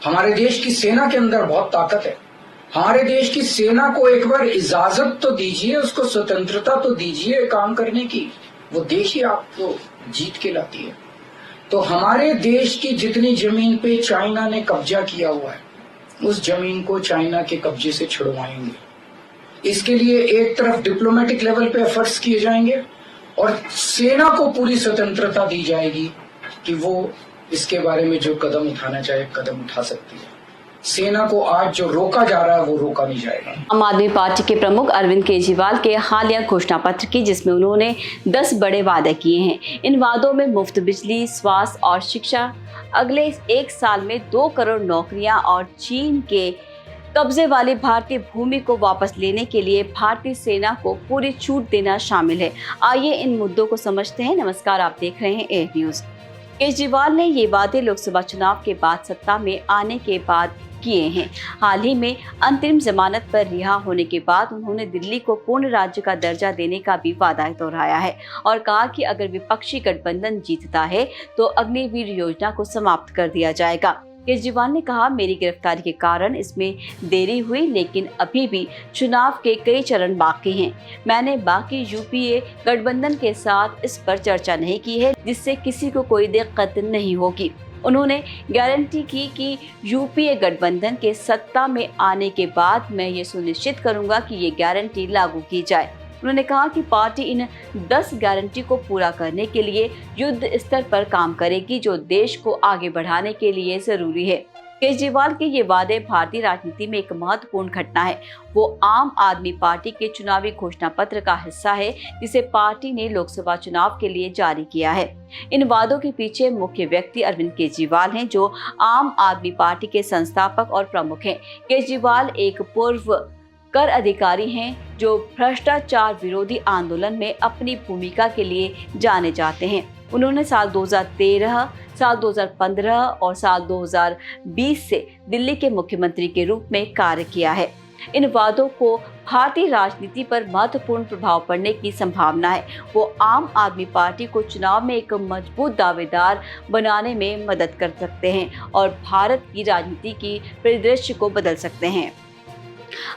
हमारे देश की सेना के अंदर बहुत ताकत है। हमारे देश की सेना को एक बार इजाजत तो दीजिए, उसको स्वतंत्रता तो दीजिए काम करने की। वो देखिए आपको जीत के लाती है। तो हमारे देश की जितनी जमीन पे चाइना ने कब्जा किया हुआ है, उस जमीन को चाइना के कब्जे से छुड़वाएंगे। इसके लिए एक तरफ डिप्लोमेटिक लेवल पे एफर्ट्स किए जाएंगे और सेना को पूरी स्वतंत्रता दी जाएगी कि वो इसके बारे में जो कदम उठाना चाहे कदम उठा सकती है। सेना को आज जो रोका जा रहा है वो रोका नहीं जाएगा। आम आदमी पार्टी के प्रमुख अरविंद केजरीवाल के हालिया घोषणा पत्र की, जिसमें उन्होंने 10 बड़े वादे किए हैं। इन वादों में मुफ्त बिजली, स्वास्थ्य और शिक्षा, अगले 1 साल में 2 करोड़ नौकरियां और चीन के कब्जे वाली भारतीय भूमि को वापस लेने के लिए भारतीय सेना को पूरी छूट देना शामिल है। आइए इन मुद्दों को समझते हैं। नमस्कार, आप देख रहे हैं एयर न्यूज। केजरीवाल ने ये वादे लोकसभा चुनाव के बाद सत्ता में आने के बाद किए हैं। हाल ही में अंतरिम जमानत पर रिहा होने के बाद उन्होंने दिल्ली को पूर्ण राज्य का दर्जा देने का भी वादा दोहराया है और कहा कि अगर विपक्षी गठबंधन जीतता है तो अग्निवीर योजना को समाप्त कर दिया जाएगा। केजरीवाल ने कहा, मेरी गिरफ्तारी के कारण इसमें देरी हुई, लेकिन अभी भी चुनाव के कई चरण बाकी हैं। मैंने बाकी यूपीए गठबंधन के साथ इस पर चर्चा नहीं की है, जिससे किसी को कोई दिक्कत नहीं होगी। उन्होंने गारंटी की कि यूपीए गठबंधन के सत्ता में आने के बाद मैं ये सुनिश्चित करूंगा कि ये गारंटी लागू की जाए। उन्होंने कहा कि पार्टी इन 10 गारंटी को पूरा करने के लिए युद्ध स्तर पर काम करेगी, जो देश को आगे बढ़ाने के लिए जरूरी है। केजरीवाल के ये वादे भारतीय राजनीति में एक महत्वपूर्ण घटना है। वो आम आदमी पार्टी के चुनावी घोषणा पत्र का हिस्सा है, जिसे पार्टी ने लोकसभा चुनाव के लिए जारी किया है। इन वादों के पीछे मुख्य व्यक्ति अरविंद केजरीवाल हैं, जो आम आदमी पार्टी के संस्थापक और प्रमुख हैं। केजरीवाल एक पूर्व कर अधिकारी हैं, जो भ्रष्टाचार विरोधी आंदोलन में अपनी भूमिका के लिए जाने जाते हैं। उन्होंने साल 2013, साल 2015 और साल 2020 से दिल्ली के मुख्यमंत्री के रूप में कार्य किया है। इन वादों को भारतीय राजनीति पर महत्वपूर्ण प्रभाव पड़ने की संभावना है। वो आम आदमी पार्टी को चुनाव में एक मजबूत दावेदार बनाने में मदद कर सकते हैं और भारत की राजनीति की परिदृश्य को बदल सकते हैं।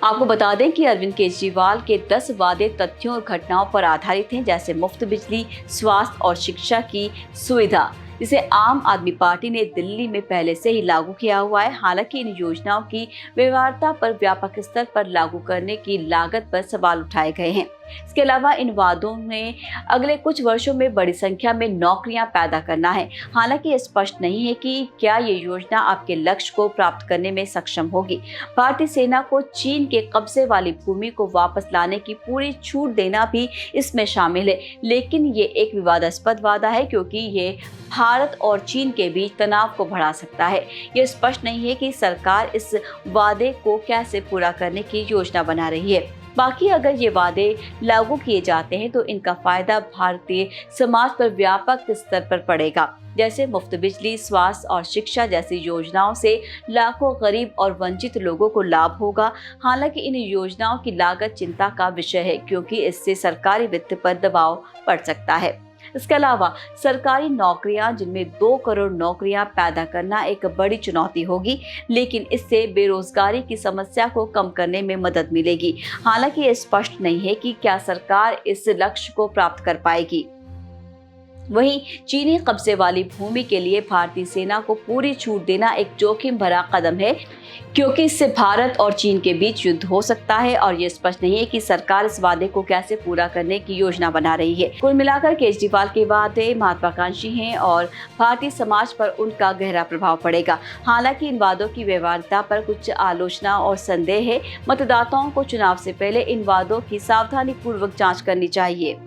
आपको बता दें कि अरविंद केजरीवाल के 10 वादे तथ्यों और घटनाओं पर आधारित हैं, जैसे मुफ्त बिजली, स्वास्थ्य और शिक्षा की सुविधा, जिसे आम आदमी पार्टी ने दिल्ली में पहले से ही लागू किया हुआ है। हालांकि इन योजनाओं की व्यवहार्यता पर व्यापक स्तर पर लागू करने की लागत पर सवाल उठाए गए हैं। इसके अलावा इन वादों में अगले कुछ वर्षों में बड़ी संख्या में नौकरियां पैदा करना है। हालांकि ये स्पष्ट नहीं है कि क्या ये योजना आपके लक्ष्य को प्राप्त करने में सक्षम होगी। भारतीय सेना को चीन के कब्जे वाली भूमि को वापस लाने की पूरी छूट देना भी इसमें शामिल है, लेकिन ये एक विवादास्पद वादा है, क्योंकि ये भारत और चीन के बीच तनाव को बढ़ा सकता है। ये स्पष्ट नहीं है कि सरकार इस वादे को कैसे पूरा करने की योजना बना रही है। बाकी अगर ये वादे लागू किए जाते हैं तो इनका फायदा भारतीय समाज पर व्यापक स्तर पर पड़ेगा। जैसे मुफ्त बिजली, स्वास्थ्य और शिक्षा जैसी योजनाओं से लाखों गरीब और वंचित लोगों को लाभ होगा। हालांकि इन योजनाओं की लागत चिंता का विषय है, क्योंकि इससे सरकारी वित्त पर दबाव पड़ सकता है। इसके अलावा सरकारी नौकरियां, जिनमें 2 करोड़ नौकरियां पैदा करना एक बड़ी चुनौती होगी, लेकिन इससे बेरोजगारी की समस्या को कम करने में मदद मिलेगी। हालांकि ये स्पष्ट नहीं है कि क्या सरकार इस लक्ष्य को प्राप्त कर पाएगी। वहीं चीनी कब्जे वाली भूमि के लिए भारतीय सेना को पूरी छूट देना एक जोखिम भरा कदम है, क्योंकि इससे भारत और चीन के बीच युद्ध हो सकता है और ये स्पष्ट नहीं है कि सरकार इस वादे को कैसे पूरा करने की योजना बना रही है। कुल मिलाकर केजरीवाल के वादे महत्वाकांक्षी हैं और भारतीय समाज पर उनका गहरा प्रभाव पड़ेगा। हालांकि इन वादों की व्यवहार्यता पर कुछ आलोचना और संदेह है। मतदाताओं को चुनाव से पहले इन वादों की सावधानी पूर्वक जाँच करनी चाहिए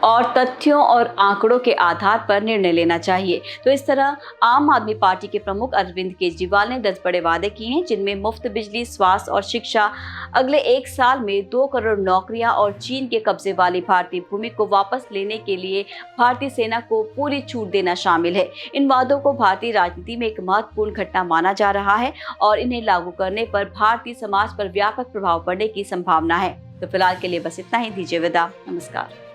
और तथ्यों और आंकड़ों के आधार पर निर्णय लेना चाहिए। तो इस तरह आम आदमी पार्टी के प्रमुख अरविंद केजरीवाल ने 10 बड़े वादे किए हैं, जिनमें मुफ्त बिजली, स्वास्थ्य और शिक्षा, अगले 1 साल में 2 करोड़ नौकरियां और चीन के कब्जे वाली भारतीय भूमि को वापस लेने के लिए भारतीय सेना को पूरी छूट देना शामिल है। इन वादों को भारतीय राजनीति में एक महत्वपूर्ण घटना माना जा रहा है और इन्हें लागू करने पर भारतीय समाज पर व्यापक प्रभाव पड़ने की संभावना है। तो फिलहाल के लिए बस इतना ही। दीजिए विदा। नमस्कार।